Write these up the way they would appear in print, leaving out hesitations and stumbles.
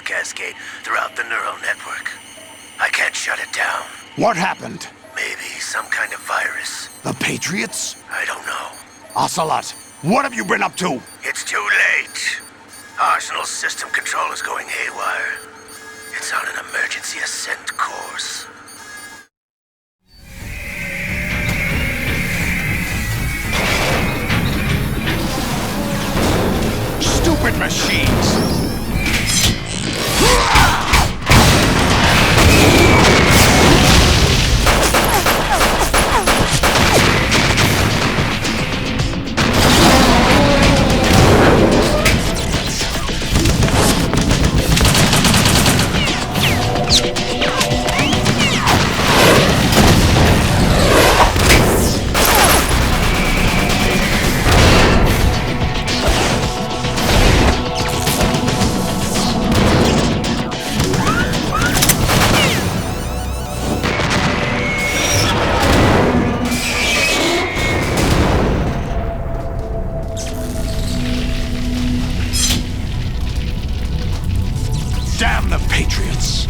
cascade throughout the neural network. I can't shut it down. What happened? Maybe some kind of virus. The Patriots? I don't know. Ocelot, what have you been up to? It's too late. Arsenal's system control is going haywire. It's on an emergency ascent course. Stupid machines! Damn the Patriots!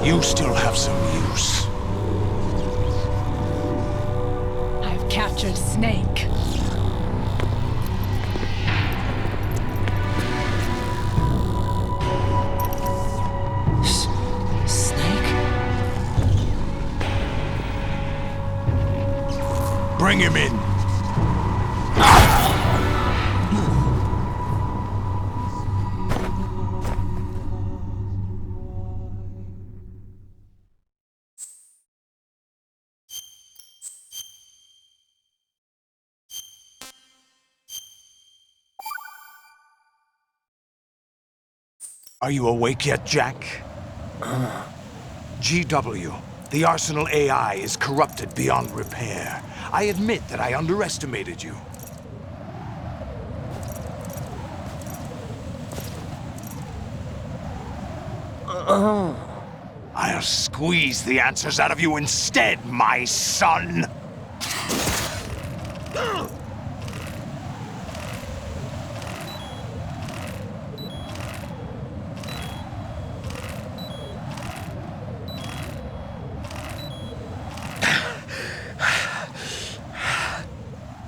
You still have some use. I've captured Snake. Bring him in. Are you awake yet, Jack? GW, the Arsenal AI is corrupted beyond repair. I admit that I underestimated you. I'll squeeze the answers out of you instead, my son!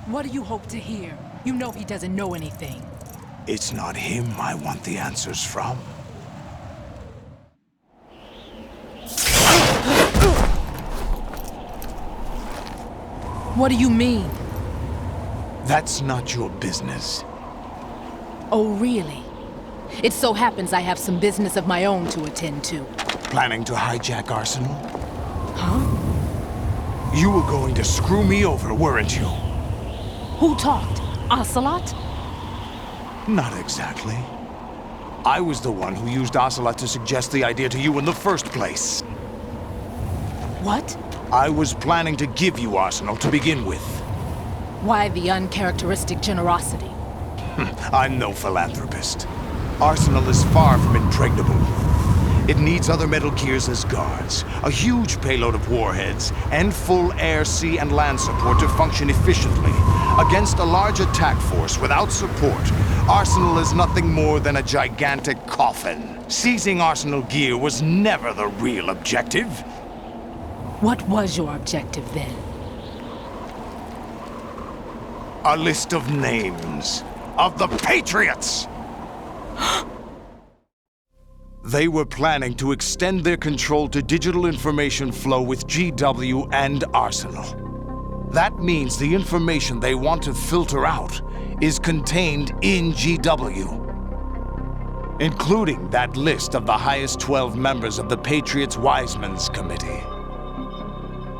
What do you hope to hear? You know he doesn't know anything. It's not him I want the answers from. What do you mean? That's not your business. Oh, really? It so happens I have some business of my own to attend to. Planning to hijack Arsenal? Huh? You were going to screw me over, weren't you? Who talked? Ocelot? Not exactly. I was the one who used Ocelot to suggest the idea to you in the first place. What? I was planning to give you Arsenal to begin with. Why the uncharacteristic generosity? I'm no philanthropist. Arsenal is far from impregnable. It needs other Metal Gears as guards, a huge payload of warheads, and full air, sea, and land support to function efficiently. Against a large attack force without support, Arsenal is nothing more than a gigantic coffin. Seizing Arsenal gear was never the real objective. What was your objective then? A list of names of the Patriots! They were planning to extend their control to digital information flow with GW and Arsenal. That means the information they want to filter out is contained in GW, including that list of the highest 12 members of the Patriots Wiseman's Committee.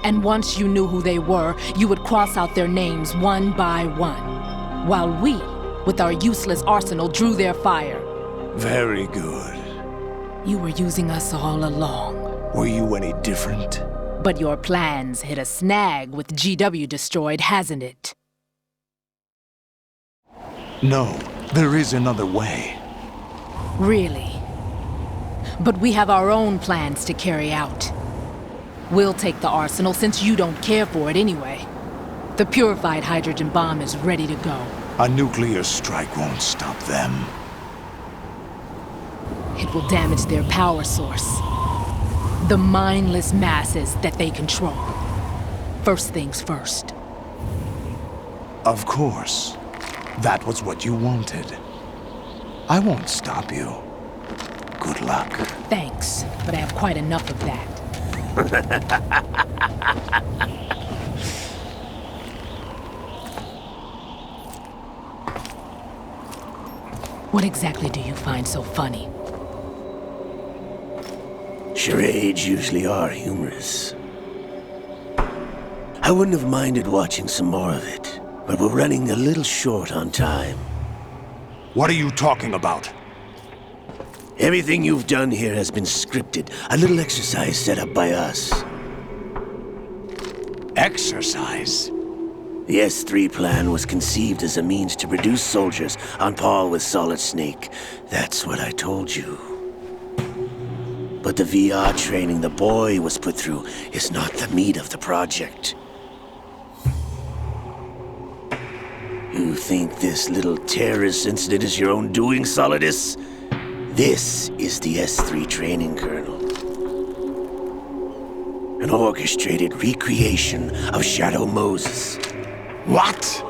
And once you knew who they were, you would cross out their names one by one, while we, with our useless arsenal, drew their fire. Very good. You were using us all along. Were you any different? But your plans hit a snag with GW destroyed, hasn't it? No, there is another way. Really? But we have our own plans to carry out. We'll take the arsenal since you don't care for it anyway. The purified hydrogen bomb is ready to go. A nuclear strike won't stop them. It will damage their power source. The mindless masses that they control. First things first. Of course. That was what you wanted. I won't stop you. Good luck. Thanks, but I have quite enough of that. What exactly do you find so funny? Charades usually are humorous. I wouldn't have minded watching some more of it, but we're running a little short on time. What are you talking about? Everything you've done here has been scripted, a little exercise set up by us. Exercise? The S3 plan was conceived as a means to produce soldiers on par with Solid Snake. That's what I told you. But the VR training the boy was put through is not the meat of the project. You think this little terrorist incident is your own doing, Solidus? This is the S3 training kernel. An orchestrated recreation of Shadow Moses. What?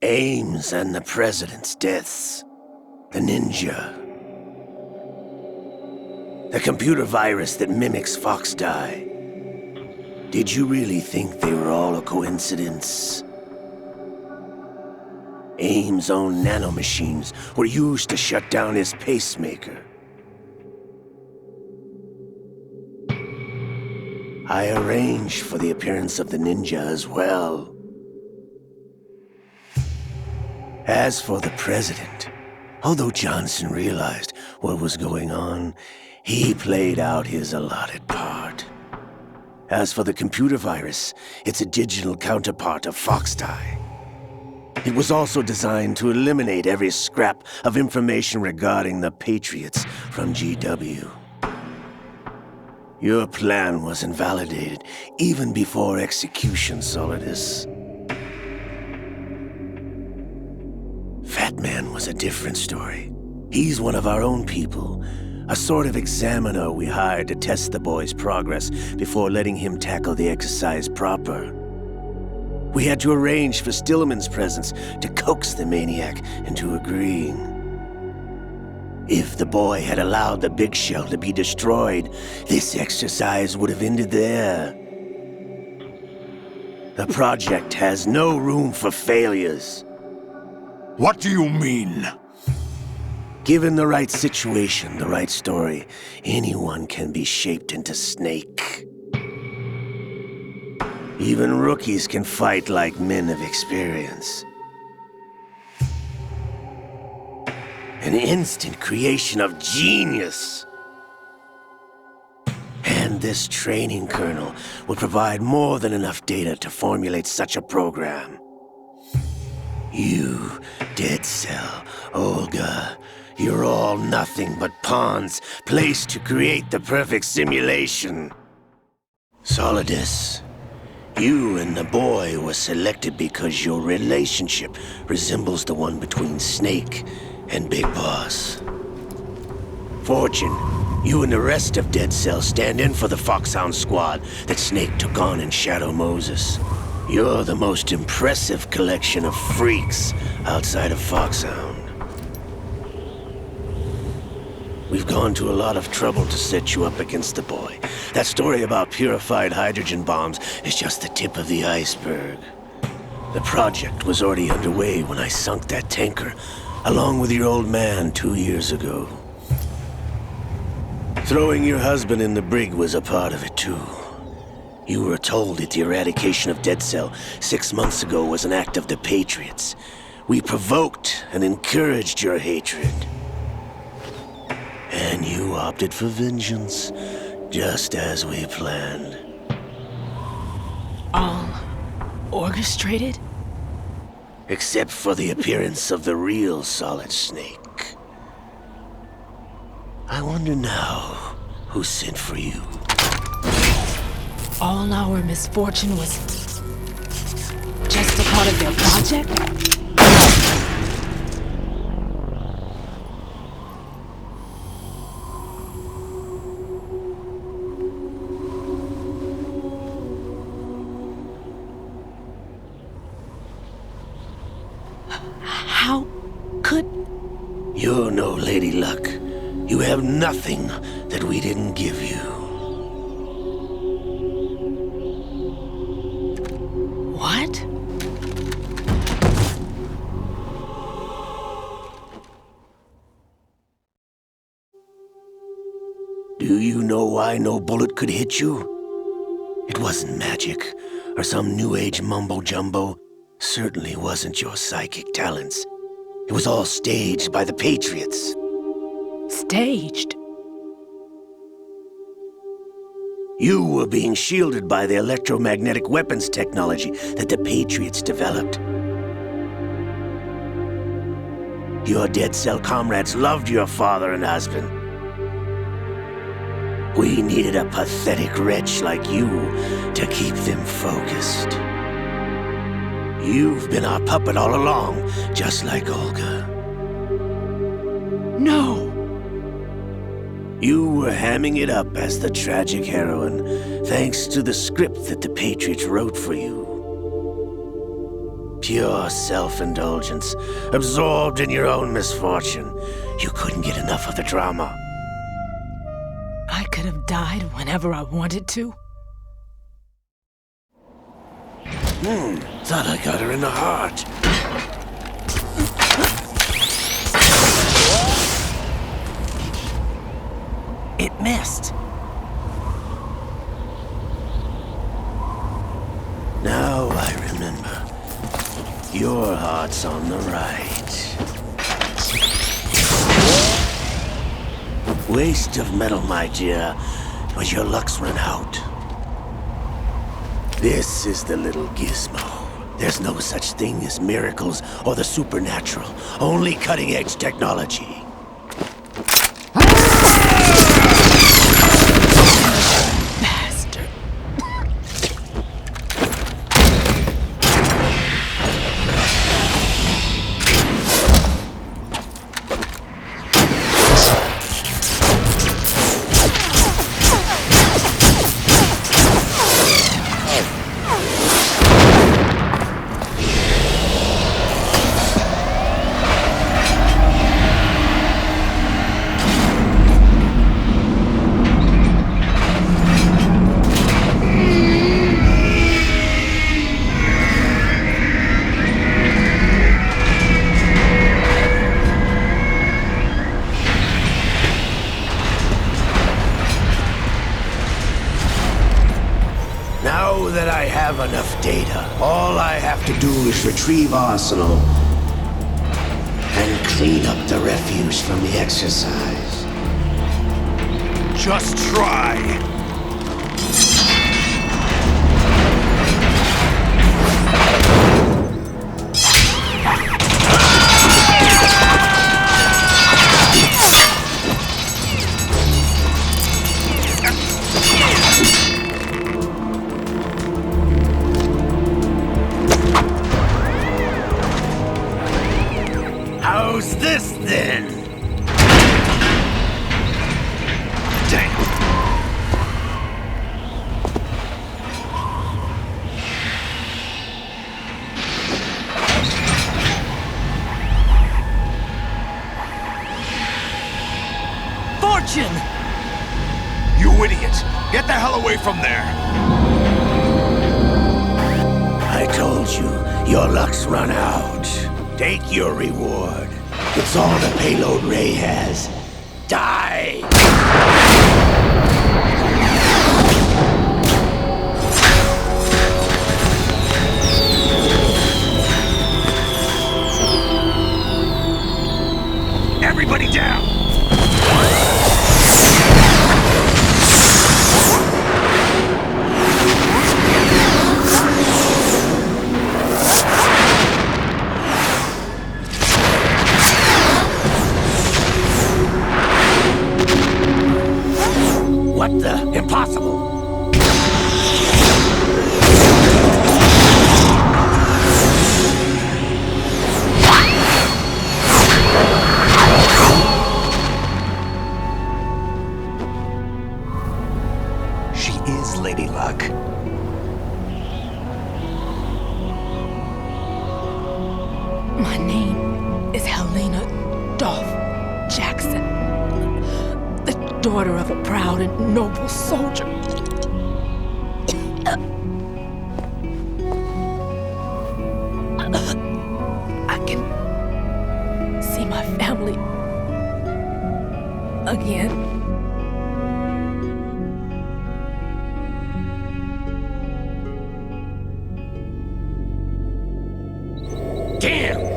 Ames and the President's deaths. The ninja. The computer virus that mimics Foxdie. Did you really think they were all a coincidence? Ames' own nanomachines were used to shut down his pacemaker. I arranged for the appearance of the ninja as well. As for the President, although Johnson realized what was going on, he played out his allotted part. As for the computer virus, it's a digital counterpart of Foxdie. It was also designed to eliminate every scrap of information regarding the Patriots from GW. Your plan was invalidated even before execution, Solidus. Fat Man was a different story. He's one of our own people, a sort of examiner we hired to test the boy's progress before letting him tackle the exercise proper. We had to arrange for Stillman's presence to coax the maniac into agreeing. If the boy had allowed the big shell to be destroyed, this exercise would have ended there. The project has no room for failures. What do you mean? Given the right situation, the right story, anyone can be shaped into Snake. Even rookies can fight like men of experience. An instant creation of genius. And this training kernel will provide more than enough data to formulate such a program. You, Dead Cell, Olga, you're all nothing but pawns placed to create the perfect simulation. Solidus, you and the boy were selected because your relationship resembles the one between Snake and Big Boss. Fortune, you and the rest of Dead Cell stand in for the Foxhound squad that Snake took on in Shadow Moses. You're the most impressive collection of freaks outside of Foxhound. We've gone to a lot of trouble to set you up against the boy. That story about purified hydrogen bombs is just the tip of the iceberg. The project was already underway when I sunk that tanker, along with your old man 2 years ago. Throwing your husband in the brig was a part of it too. You were told that the eradication of Dead Cell 6 months ago was an act of the Patriots. We provoked and encouraged your hatred. And you opted for vengeance, just as we planned. All orchestrated? Except for the appearance of the real Solid Snake. I wonder now who sent for you. All our misfortune was just a part of their project? How could... You're no Lady Luck. You have nothing that we didn't give you. What? Do you know why no bullet could hit you? It wasn't magic, or some new age mumbo-jumbo. Certainly wasn't your psychic talents. It was all staged by the Patriots. Staged? You were being shielded by the electromagnetic weapons technology that the Patriots developed. Your dead cell comrades loved your father and husband. We needed a pathetic wretch like you to keep them focused. You've been our puppet all along, just like Olga. No! You were hamming it up as the tragic heroine, thanks to the script that the Patriots wrote for you. Pure self-indulgence, absorbed in your own misfortune. You couldn't get enough of the drama. I could have died whenever I wanted to. Thought I got her in the heart. It missed. Now I remember. Your heart's on the right. Waste of metal, my dear, but your luck's run out. This is the little gizmo. There's no such thing as miracles or the supernatural, only cutting-edge technology. Bastard. Now that I have enough data, all I have to do is retrieve Arsenal and clean up the refuse from the exercise. Just try. How's this then? Damn. Fortune! You idiot! Get the hell away from there! I told you, your luck's run out. Take your reward. It's all the payload Ray has. Die! Everybody down! What the? Impossible! She is Lady Luck. My name is Helena Dolph Jackson, the daughter of a proud and noble soldier. I can see my family again. Damn!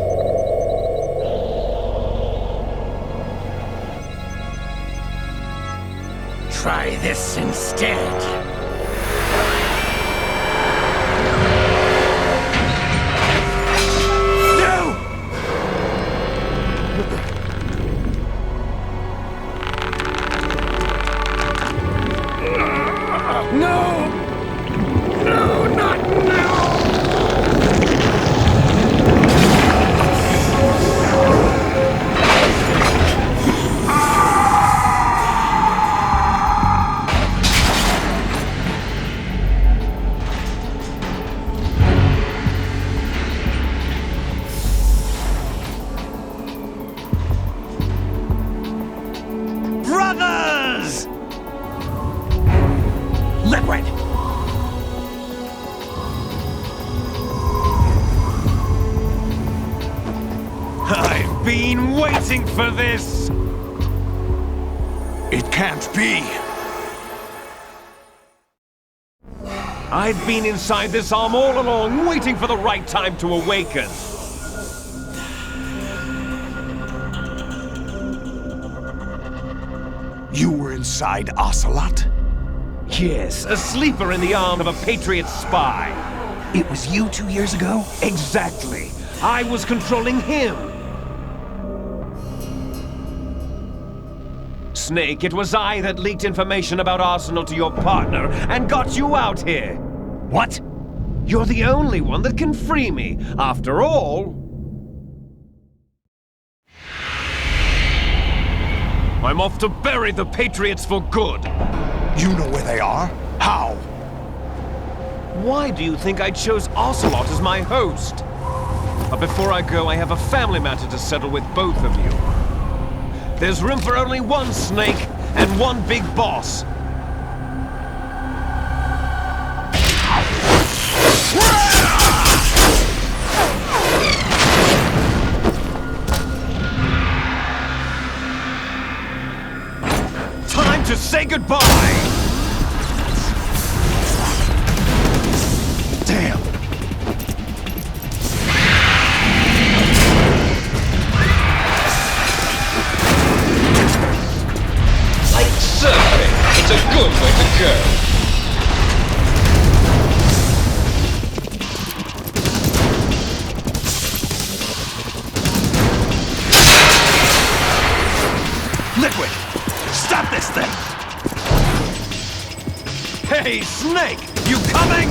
Try this instead. No! No, not now! Brothers! Liquid! I've been waiting for this! It can't be! I've been inside this arm all along, waiting for the right time to awaken. You were inside Ocelot? Yes, a sleeper in the arm of a Patriot spy. It was you 2 years ago? Exactly. I was controlling him. Snake, it was I that leaked information about Arsenal to your partner and got you out here. What? You're the only one that can free me. After all, I'm off to bury the Patriots for good. You know where they are? How? Why do you think I chose Ocelot as my host? But before I go, I have a family matter to settle with both of you. There's room for only one Snake and one big boss. Time to say goodbye! Damn! Like surfing, it's a good way to go. Liquid! Stop this thing! Hey, Snake! You coming?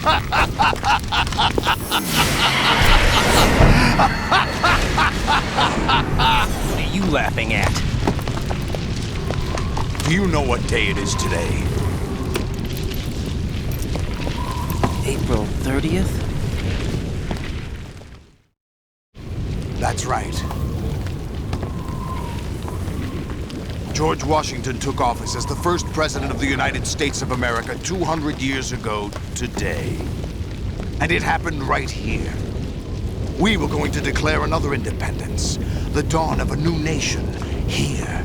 What are you laughing at? Do you know what day it is today? April 30th? That's right. George Washington took office as the first president of the United States of America 200 years ago today. And it happened right here. We were going to declare another independence, the dawn of a new nation, here.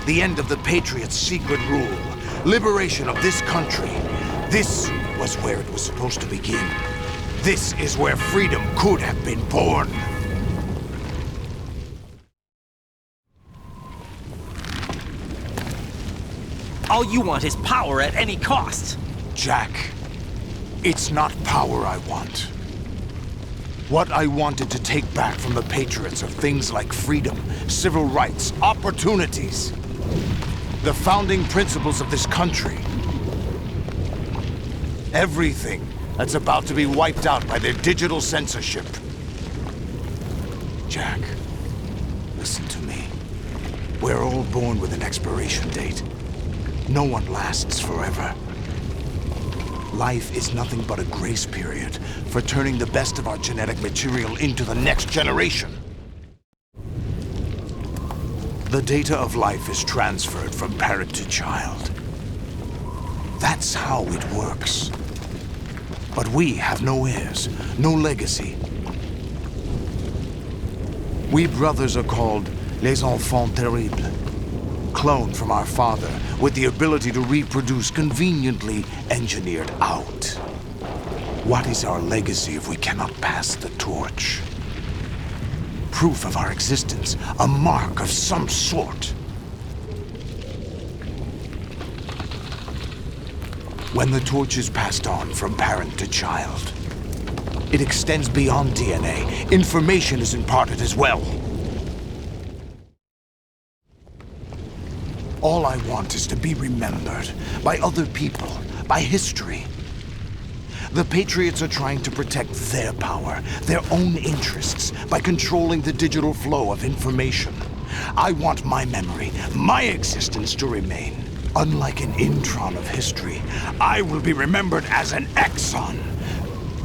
The end of the Patriots' secret rule, liberation of this country. This was where it was supposed to begin. This is where freedom could have been born. All you want is power at any cost. Jack, it's not power I want. What I wanted to take back from the Patriots are things like freedom, civil rights, opportunities. The founding principles of this country. Everything that's about to be wiped out by their digital censorship. Jack, listen to me. We're all born with an expiration date. No one lasts forever. Life is nothing but a grace period for turning the best of our genetic material into the next generation. The data of life is transferred from parent to child. That's how it works. But we have no heirs, no legacy. We brothers are called les enfants terribles. Cloned from our father, with the ability to reproduce conveniently engineered out. What is our legacy if we cannot pass the torch? Proof of our existence, a mark of some sort. When the torch is passed on from parent to child, it extends beyond DNA. Information is imparted as well. All I want is to be remembered by other people, by history. The Patriots are trying to protect their power, their own interests, by controlling the digital flow of information. I want my memory, my existence to remain. Unlike an intron of history, I will be remembered as an exon.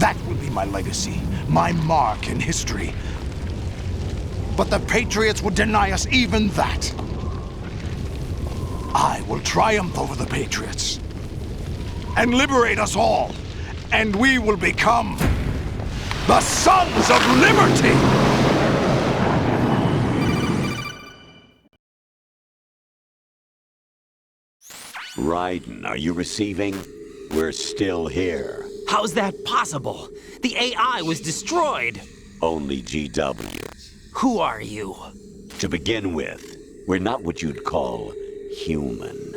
That will be my legacy, my mark in history. But the Patriots would deny us even that. I will triumph over the Patriots and liberate us all, and we will become the Sons of Liberty! Raiden, are you receiving? We're still here. How's that possible? The AI was destroyed. Only GW. Who are you? To begin with, we're not what you'd call human.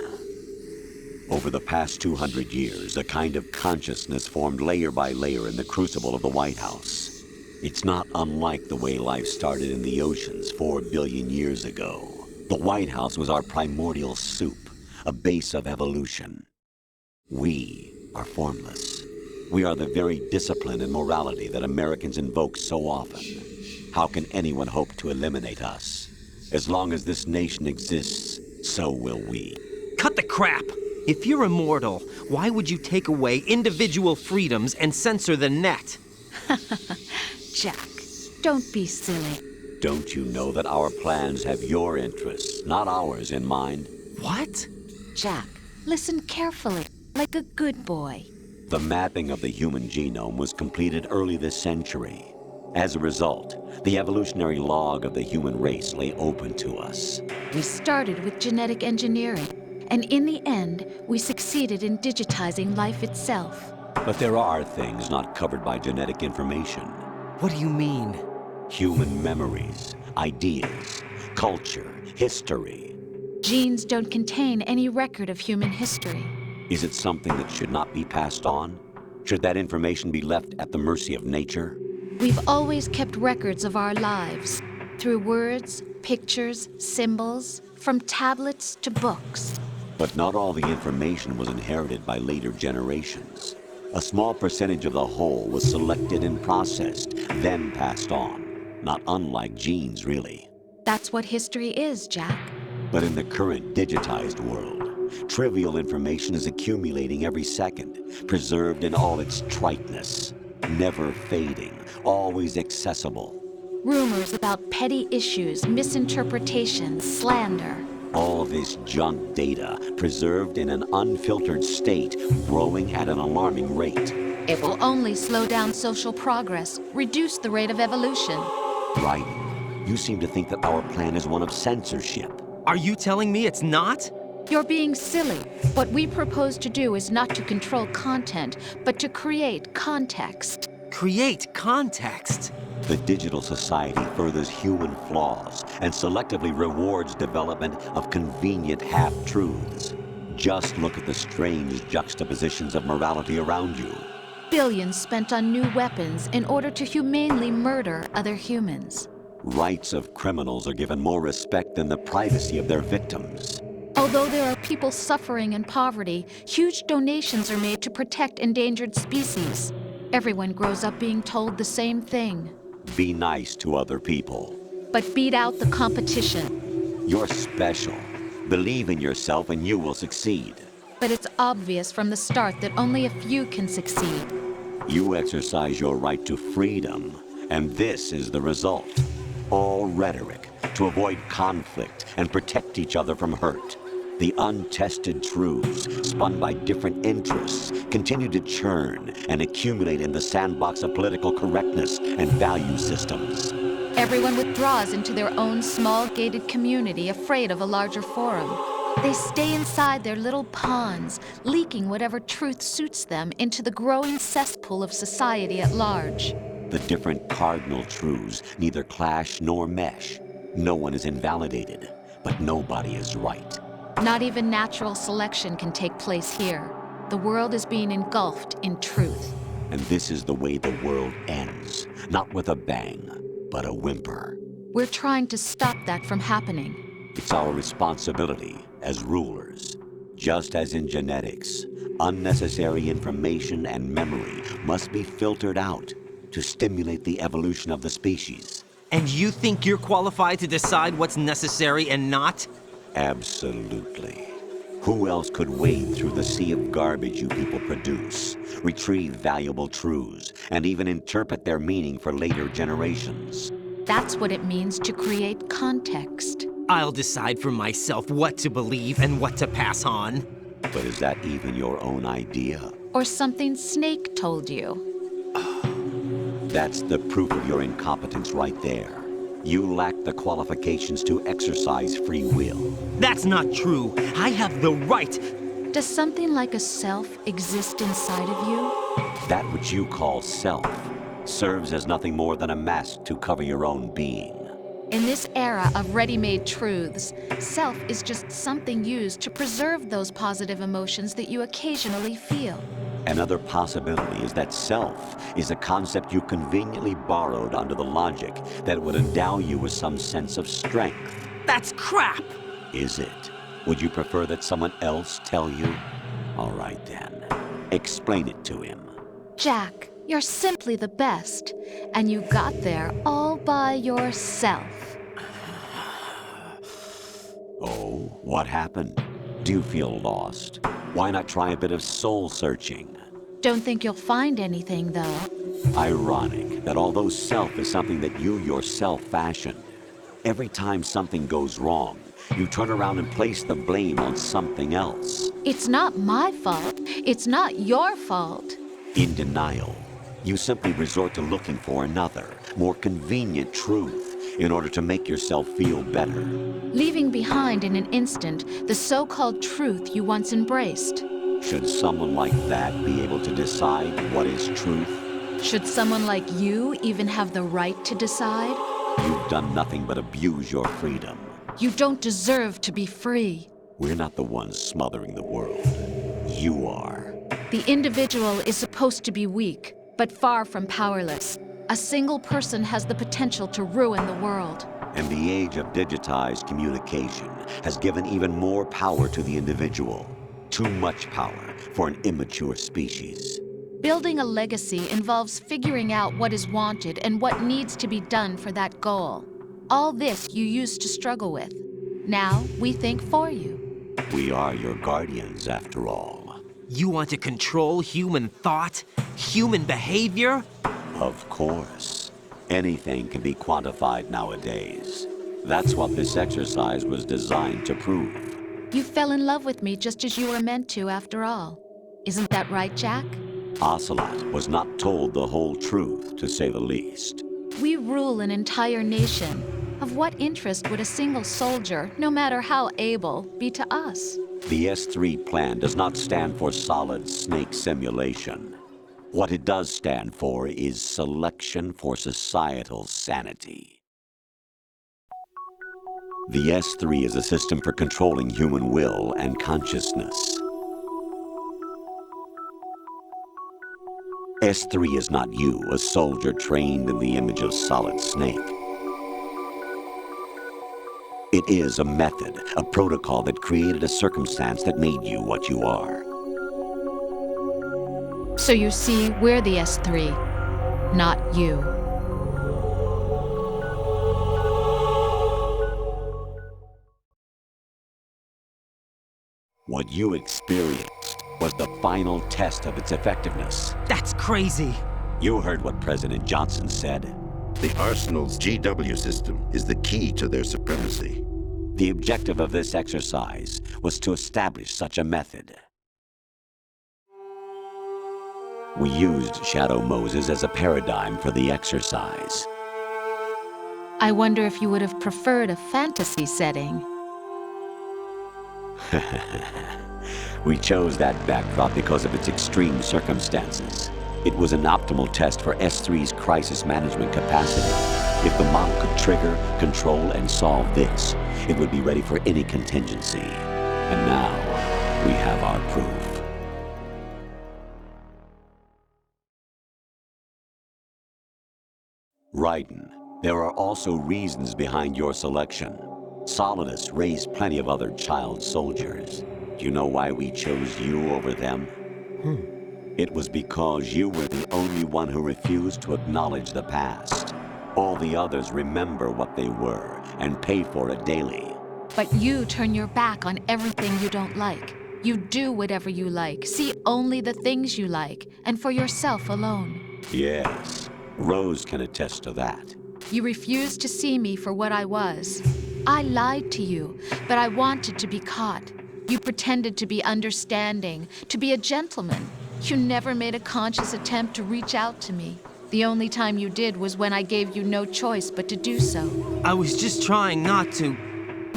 Over the past 200 years, a kind of consciousness formed layer by layer in the crucible of the White House. It's not unlike the way life started in the oceans 4 billion years ago. The White House was our primordial soup, a base of evolution. We are formless. We are the very discipline and morality that Americans invoke so often. How can anyone hope to eliminate us? As long as this nation exists, so will we. Cut the crap! If you're immortal, why would you take away individual freedoms and censor the net? Jack, don't be silly. Don't you know that our plans have your interests, not ours, in mind? What? Jack, listen carefully, like a good boy. The mapping of the human genome was completed early this century. As a result, the evolutionary log of the human race lay open to us. We started with genetic engineering, and in the end, we succeeded in digitizing life itself. But there are things not covered by genetic information. What do you mean? Human memories, ideas, culture, history. Genes don't contain any record of human history. Is it something that should not be passed on? Should that information be left at the mercy of nature? We've always kept records of our lives, through words, pictures, symbols, from tablets to books. But not all the information was inherited by later generations. A small percentage of the whole was selected and processed, then passed on. Not unlike genes, really. That's what history is, Jack. But in the current digitized world, trivial information is accumulating every second, preserved in all its triteness, never fading, always accessible. Rumors about petty issues, misinterpretations, slander. All this junk data, preserved in an unfiltered state, growing at an alarming rate. It will only slow down social progress, reduce the rate of evolution. Right. You seem to think that our plan is one of censorship. Are you telling me it's not? You're being silly. What we propose to do is not to control content, but to create context. Create context. The digital society furthers human flaws and selectively rewards development of convenient half-truths. Just look at the strange juxtapositions of morality around you. Billions spent on new weapons in order to humanely murder other humans. Rights of criminals are given more respect than the privacy of their victims. Although there are people suffering in poverty, huge donations are made to protect endangered species. Everyone grows up being told the same thing. Be nice to other people. But beat out the competition. You're special. Believe in yourself and you will succeed. But it's obvious from the start that only a few can succeed. You exercise your right to freedom, and this is the result. All rhetoric to avoid conflict and protect each other from hurt. The untested truths, spun by different interests, continue to churn and accumulate in the sandbox of political correctness and value systems. Everyone withdraws into their own small gated community, afraid of a larger forum. They stay inside their little ponds, leaking whatever truth suits them into the growing cesspool of society at large. The different cardinal truths neither clash nor mesh. No one is invalidated, but nobody is right. Not even natural selection can take place here. The world is being engulfed in truth. And this is the way the world ends. Not with a bang, but a whimper. We're trying to stop that from happening. It's our responsibility as rulers. Just as in genetics, unnecessary information and memory must be filtered out to stimulate the evolution of the species. And you think you're qualified to decide what's necessary and not? Absolutely. Who else could wade through the sea of garbage you people produce, retrieve valuable truths, and even interpret their meaning for later generations? That's what it means to create context. I'll decide for myself what to believe and what to pass on. But is that even your own idea? Or something Snake told you? That's the proof of your incompetence right there. You lack the qualifications to exercise free will. That's not true. I have the right. Does something like a self exist inside of you? That which you call self serves as nothing more than a mask to cover your own being. In this era of ready-made truths, self is just something used to preserve those positive emotions that you occasionally feel. Another possibility is that self is a concept you conveniently borrowed under the logic that would endow you with some sense of strength. That's crap! Is it? Would you prefer that someone else tell you? All right then. Explain it to him. Jack, you're simply the best, and you got there all by yourself. Oh, what happened? Do you feel lost? Why not try a bit of soul searching? Don't think you'll find anything, though. Ironic that although self is something that you yourself fashioned, every time something goes wrong, you turn around and place the blame on something else. It's not my fault. It's not your fault. In denial, you simply resort to looking for another, more convenient truth in order to make yourself feel better. Leaving behind in an instant the so-called truth you once embraced. Should someone like that be able to decide what is truth? Should someone like you even have the right to decide? You've done nothing but abuse your freedom. You don't deserve to be free. We're not the ones smothering the world. You are. The individual is supposed to be weak, but far from powerless. A single person has the potential to ruin the world. And the age of digitized communication has given even more power to the individual. Too much power for an immature species. Building a legacy involves figuring out what is wanted and what needs to be done for that goal. All this you used to struggle with. Now we think for you. We are your guardians, after all. You want to control human thought? Human behavior? Of course. Anything can be quantified nowadays. That's what this exercise was designed to prove. You fell in love with me just as you were meant to, after all. Isn't that right, Jack? Ocelot was not told the whole truth, to say the least. We rule an entire nation. Of what interest would a single soldier, no matter how able, be to us? The S3 plan does not stand for Solid Snake Simulation. What it does stand for is Selection for Societal Sanity. The S3 is a system for controlling human will and consciousness. S3 is not you, a soldier trained in the image of Solid Snake. It is a method, a protocol that created a circumstance that made you what you are. So you see, we're the S3, not you. What you experienced was the final test of its effectiveness. That's crazy. You heard what President Johnson said. The Arsenal's GW system is the key to their supremacy. The objective of this exercise was to establish such a method. We used Shadow Moses as a paradigm for the exercise. I wonder if you would have preferred a fantasy setting. We chose that backdrop because of its extreme circumstances. It was an optimal test for S3's crisis management capacity. If the model could trigger, control, and solve this, it would be ready for any contingency. And now, we have our proof. Raiden, there are also reasons behind your selection. Solidus raised plenty of other child soldiers. Do you know why we chose you over them? It was because you were the only one who refused to acknowledge the past. All the others remember what they were and pay for it daily. But you turn your back on everything you don't like. You do whatever you like, see only the things you like, and for yourself alone. Yes, Rose can attest to that. You refused to see me for what I was. I lied to you, but I wanted to be caught. You pretended to be understanding, to be a gentleman. You never made a conscious attempt to reach out to me. The only time you did was when I gave you no choice but to do so. I was just trying not to.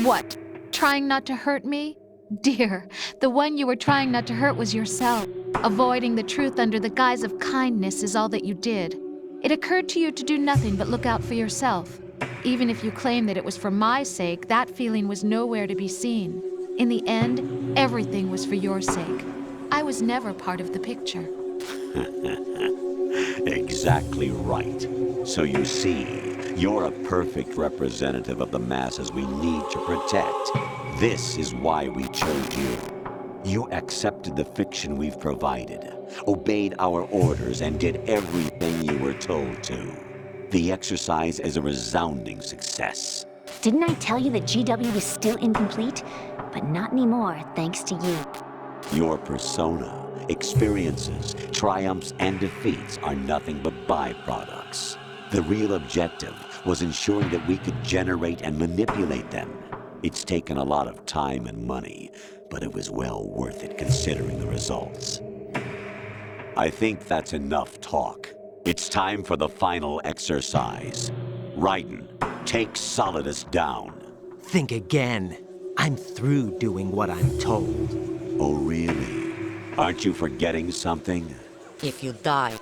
What? Trying not to hurt me? Dear, the one you were trying not to hurt was yourself. Avoiding the truth under the guise of kindness is all that you did. It occurred to you to do nothing but look out for yourself. Even if you claim that it was for my sake, that feeling was nowhere to be seen. In the end, everything was for your sake. I was never part of the picture. Exactly right. So you see, you're a perfect representative of the masses we need to protect. This is why we chose you. You accepted the fiction we've provided, obeyed our orders, and did everything you were told to. The exercise is a resounding success. Didn't I tell you that GW was still incomplete? But not anymore, thanks to you. Your persona, experiences, triumphs, and defeats are nothing but byproducts. The real objective was ensuring that we could generate and manipulate them. It's taken a lot of time and money, but it was well worth it considering the results. I think that's enough talk. It's time for the final exercise. Raiden, take Solidus down. Think again. I'm through doing what I'm told. Oh, really? Aren't you forgetting something? If you die,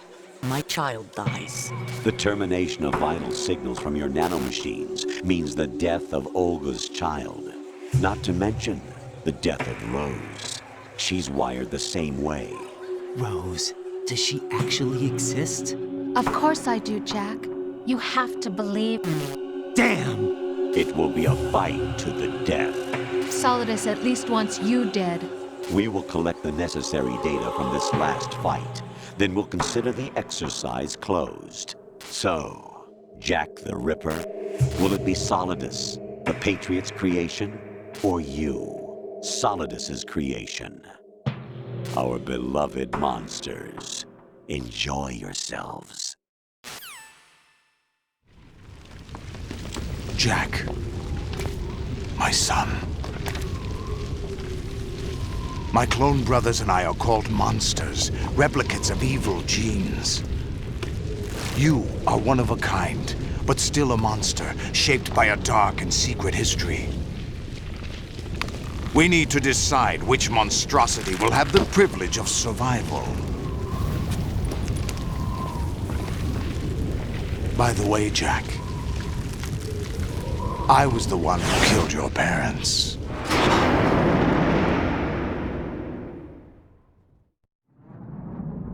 my child dies. The termination of vital signals from your nanomachines means the death of Olga's child. Not to mention the death of Rose. She's wired the same way. Rose, does she actually exist? Of course I do, Jack. You have to believe me. Damn! It will be a fight to the death. Solidus at least wants you dead. We will collect the necessary data from this last fight. Then we'll consider the exercise closed. So, Jack the Ripper, will it be Solidus, the Patriot's creation, or you, Solidus's creation? Our beloved monsters, enjoy yourselves. Jack, my son. My clone brothers and I are called monsters, replicates of evil genes. You are one of a kind, but still a monster, shaped by a dark and secret history. We need to decide which monstrosity will have the privilege of survival. By the way, Jack, I was the one who killed your parents.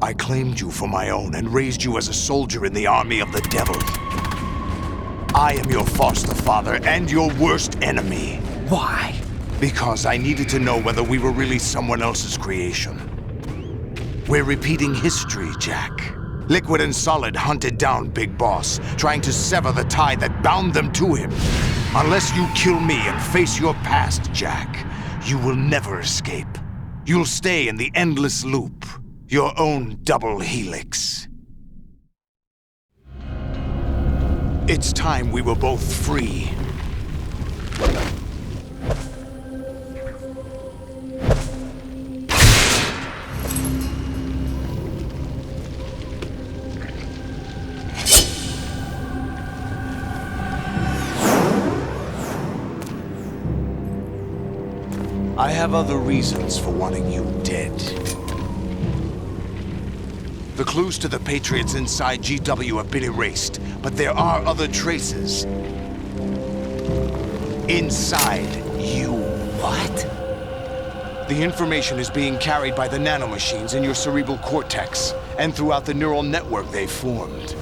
I claimed you for my own and raised you as a soldier in the army of the devil. I am your foster father and your worst enemy. Why? Because I needed to know whether we were really someone else's creation. We're repeating history, Jack. Liquid and Solid hunted down Big Boss, trying to sever the tie that bound them to him. Unless you kill me and face your past, Jack, you will never escape. You'll stay in the endless loop. Your own double helix. It's time we were both free. I have other reasons for wanting you dead. The clues to the Patriots inside GW have been erased, but there are other traces. Inside you. What? The information is being carried by the nanomachines in your cerebral cortex, and throughout the neural network they've formed.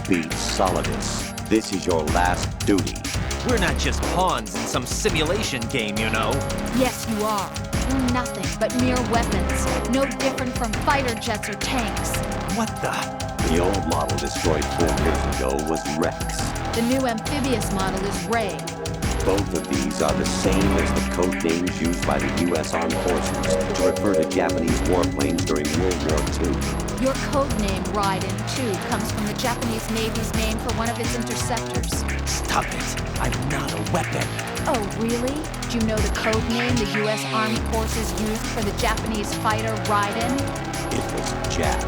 defeat Solidus. This is your last duty. We're not just pawns in some simulation game, you know. Yes, you are. You're nothing but mere weapons. No different from fighter jets or tanks. What the? The old model destroyed 4 years ago was Rex. The new amphibious model is Ray. Both of these are the same as the code names used by the U.S. Armed Forces to refer to Japanese warplanes during World War II. Your code name, Raiden, too, comes from the Japanese Navy's name for one of its interceptors. Stop it. I'm not a weapon. Oh, really? Do you know the code name the U.S. Armed Forces used for the Japanese fighter Raiden? It was Jack.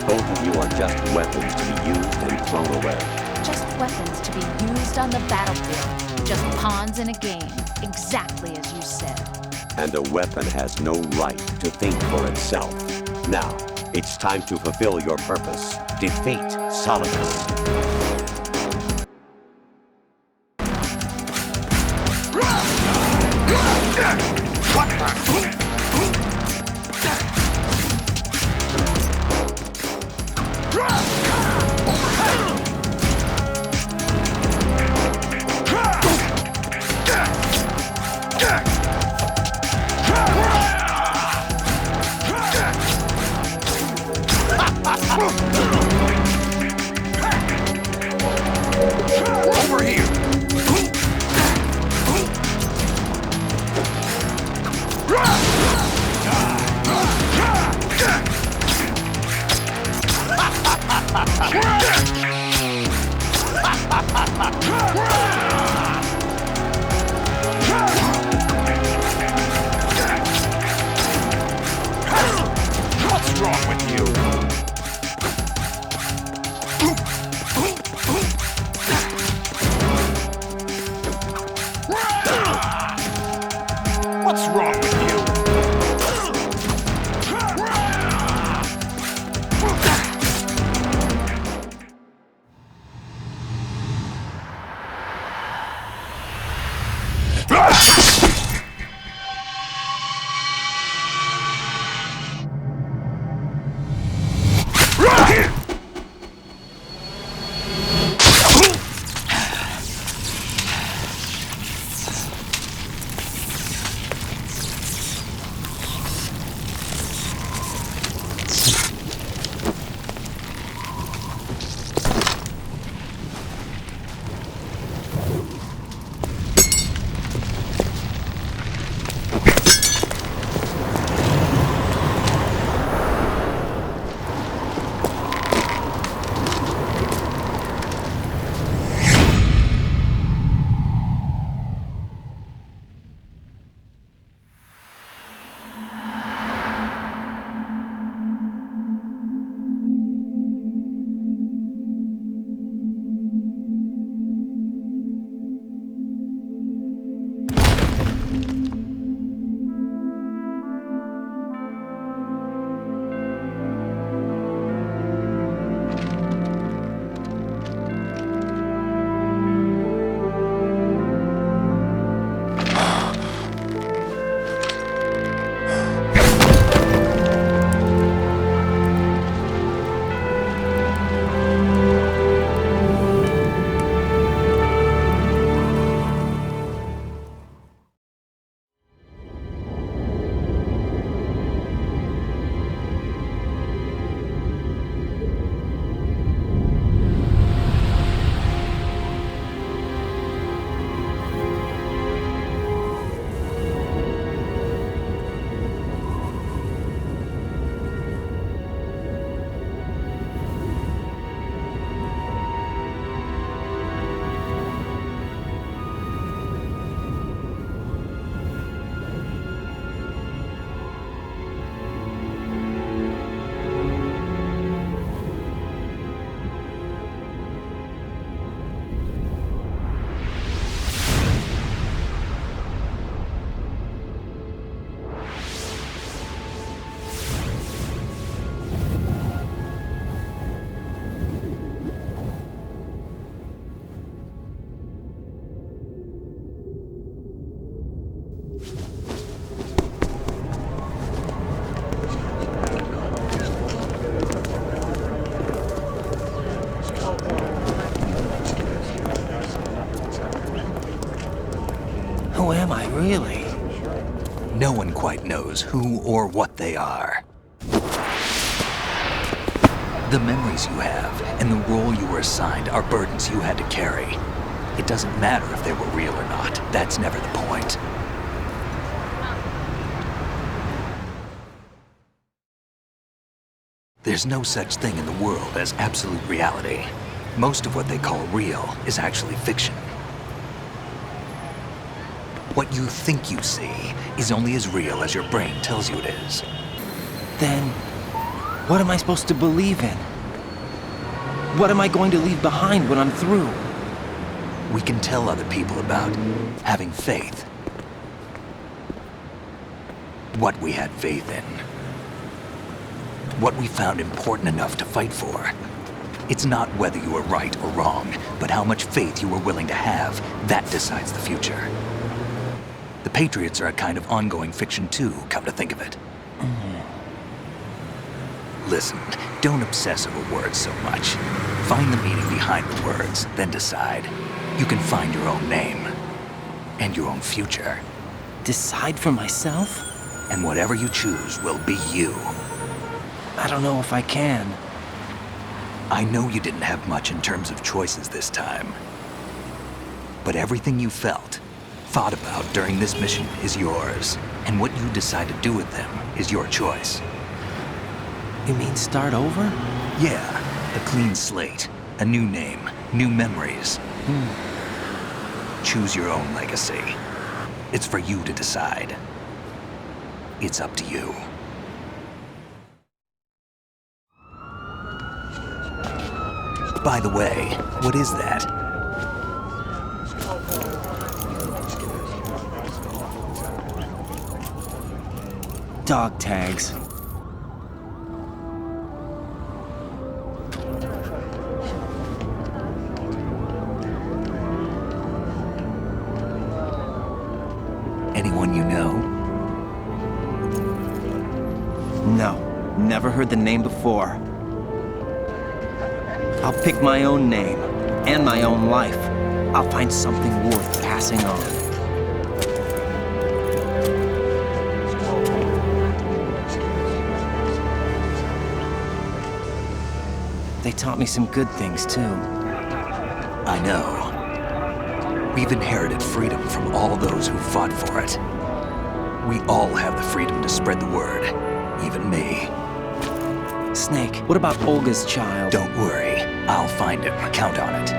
Both of you are just weapons to be used and thrown away. Just weapons to be used on the battlefield. Just pawns in a game. Exactly as you said. And a weapon has no right to think for itself. Now, it's time to fulfill your purpose. Defeat Solidus. Over here! What's wrong with you? What's wrong with you? Who am I, really? No one quite knows who or what they are. The memories you have and the role you were assigned are burdens you had to carry. It doesn't matter if they were real or not. That's never the point. There's no such thing in the world as absolute reality. Most of what they call real is actually fiction. What you think you see is only as real as your brain tells you it is. Then, what am I supposed to believe in? What am I going to leave behind when I'm through? We can tell other people about having faith. What we had faith in. What we found important enough to fight for. It's not whether you were right or wrong, but how much faith you were willing to have. That decides the future. The Patriots are a kind of ongoing fiction too, come to think of it. Listen, don't obsess over words so much. Find the meaning behind the words, then decide. You can find your own name. And your own future. Decide for myself? And whatever you choose will be you. I don't know if I can. I know you didn't have much in terms of choices this time. But everything you felt, thought about during this mission is yours. And what you decide to do with them is your choice. You mean start over? Yeah, a clean slate, a new name, new memories. Choose your own legacy. It's for you to decide. It's up to you. By the way, what is that? Dog tags. Anyone you know? No, never heard the name before. I'll pick my own name, and my own life. I'll find something worth passing on. They taught me some good things, too. I know. We've inherited freedom from all those who fought for it. We all have the freedom to spread the word, even me. Snake, what about Olga's child? Don't worry. I'll find him. Count on it.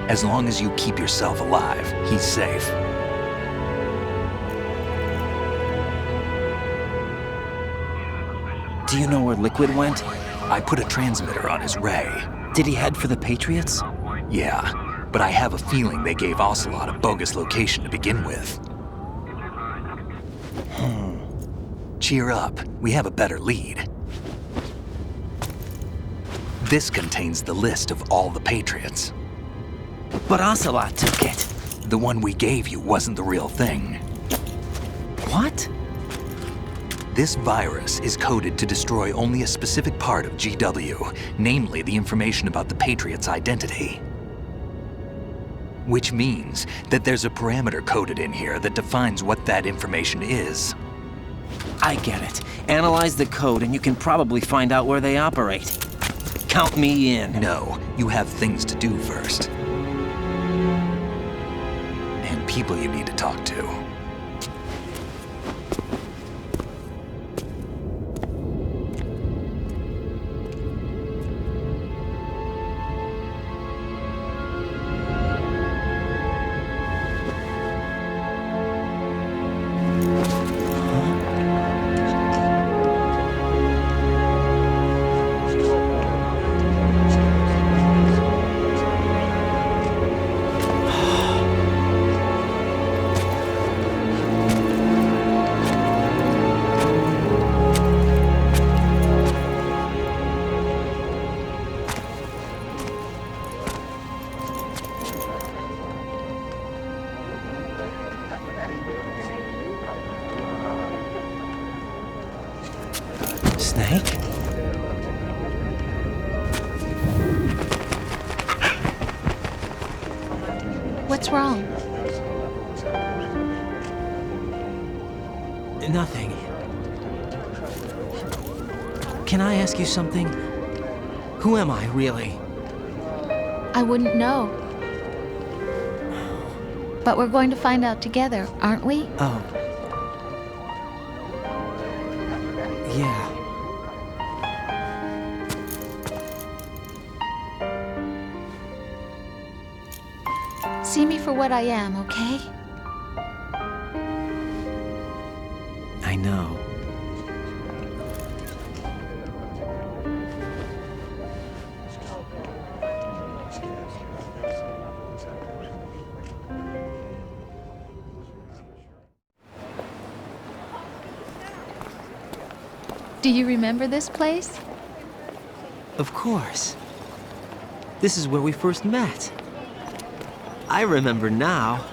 As long as you keep yourself alive, he's safe. Do you know where Liquid went? I put a transmitter on his ray. Did he head for the Patriots? Yeah, but I have a feeling they gave Ocelot a bogus location to begin with. Cheer up. We have a better lead. This contains the list of all the Patriots. But Ocelot took it. The one we gave you wasn't the real thing. What? This virus is coded to destroy only a specific part of GW, namely the information about the Patriots' identity. Which means that there's a parameter coded in here that defines what that information is. I get it. Analyze the code and you can probably find out where they operate. Count me in. No, you have things to do first. And people you need to talk to. Snake? What's wrong? Nothing. Can I ask you something? Who am I, really? I wouldn't know. But we're going to find out together, aren't we? Oh. Yeah. See me for what I am, okay? I know. Do you remember this place? Of course. This is where we first met. I remember now.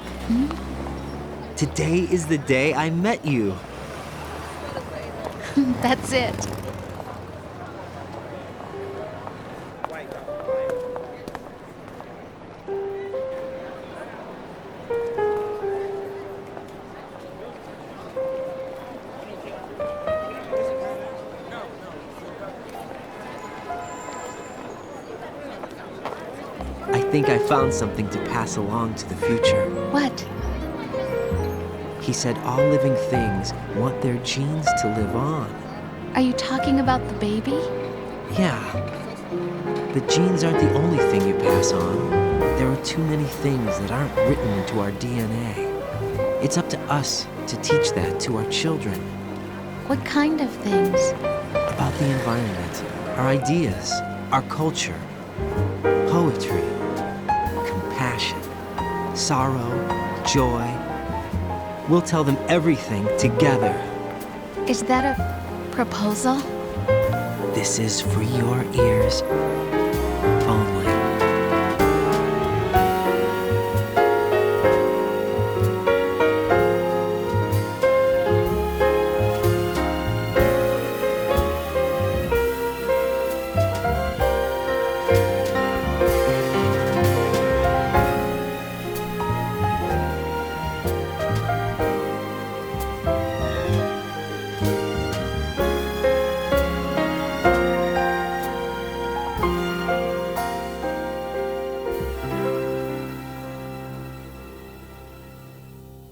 Today is the day I met you. That's it. I think I found something to pass along to the future. What? He said all living things want their genes to live on. Are you talking about the baby? Yeah. The genes aren't the only thing you pass on. There are too many things that aren't written into our DNA. It's up to us to teach that to our children. What kind of things? About the environment, our ideas, our culture, poetry, compassion, sorrow, joy. We'll tell them everything together. Is that a proposal? This is for your ears only.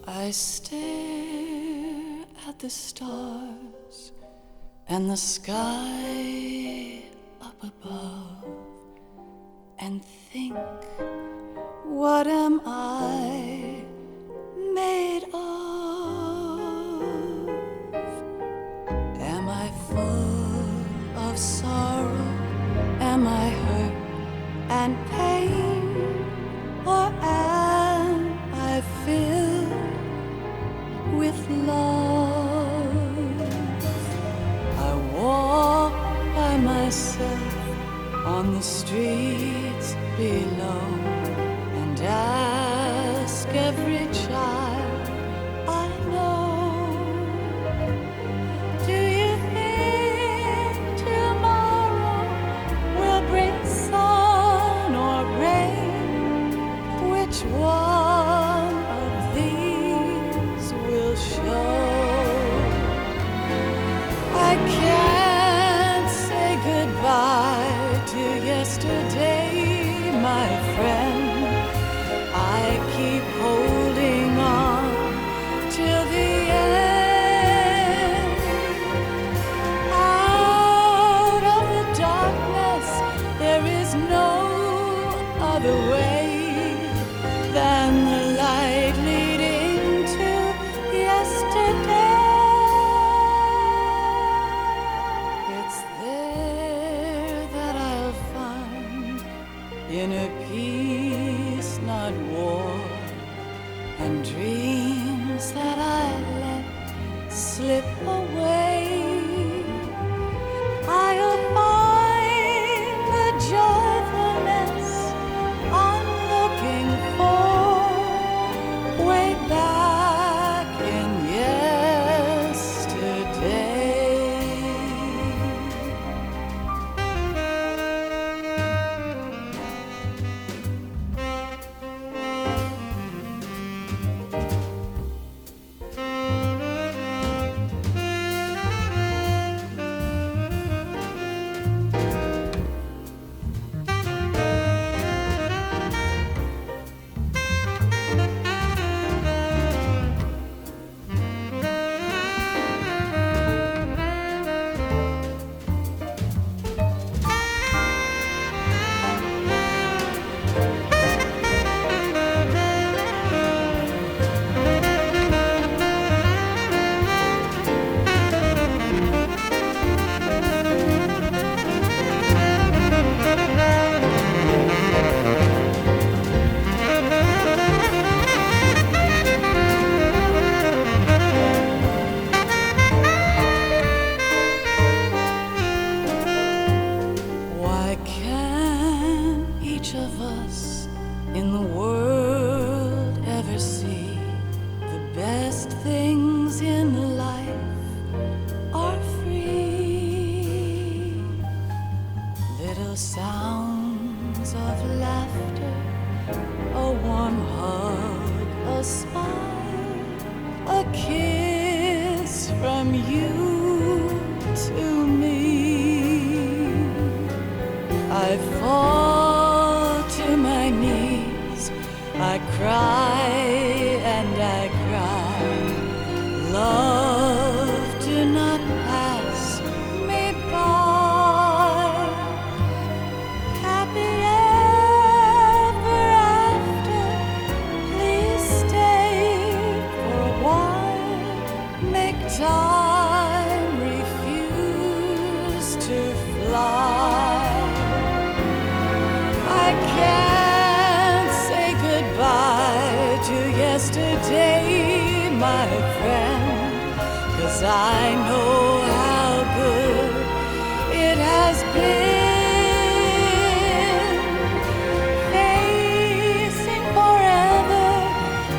I stare at the stars and the sky up above and think, what am I made of? Am I full of sorrow? Am I hurt and pain? Or am I filled with love? I walk by myself on the streets below and ask every child I know, do you think tomorrow will bring sun or rain? Which one of these will show? I can't say goodbye to yesterday, my friend. I keep holding on till the end. Out of the darkness, there is no other way than the light leading to yesterday. It's there that I'll find inner peace, not war, and dreams that I let slip away. I'll find the joyfulness I'm looking for way back in yesterday. from you to me. I fall to my knees, I cry and I cry. Love, do not pass me by. Happy ever after, please stay for a while. Make time refuse to fly. I can't say goodbye to yesterday, my friend, 'cause I know how good it has been. Facing forever,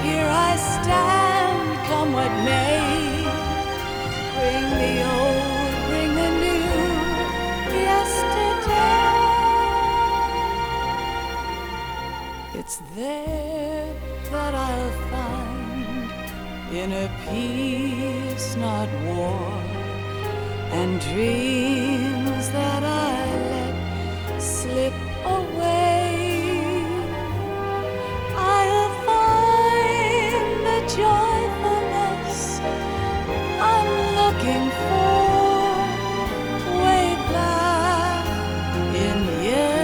here I stand, come what may. Bring the old, bring the new, yesterday. It's there that I'll find inner peace, not war, and dreams that I let slip away. I'll find the joyfulness I'm looking for way back in yesterday.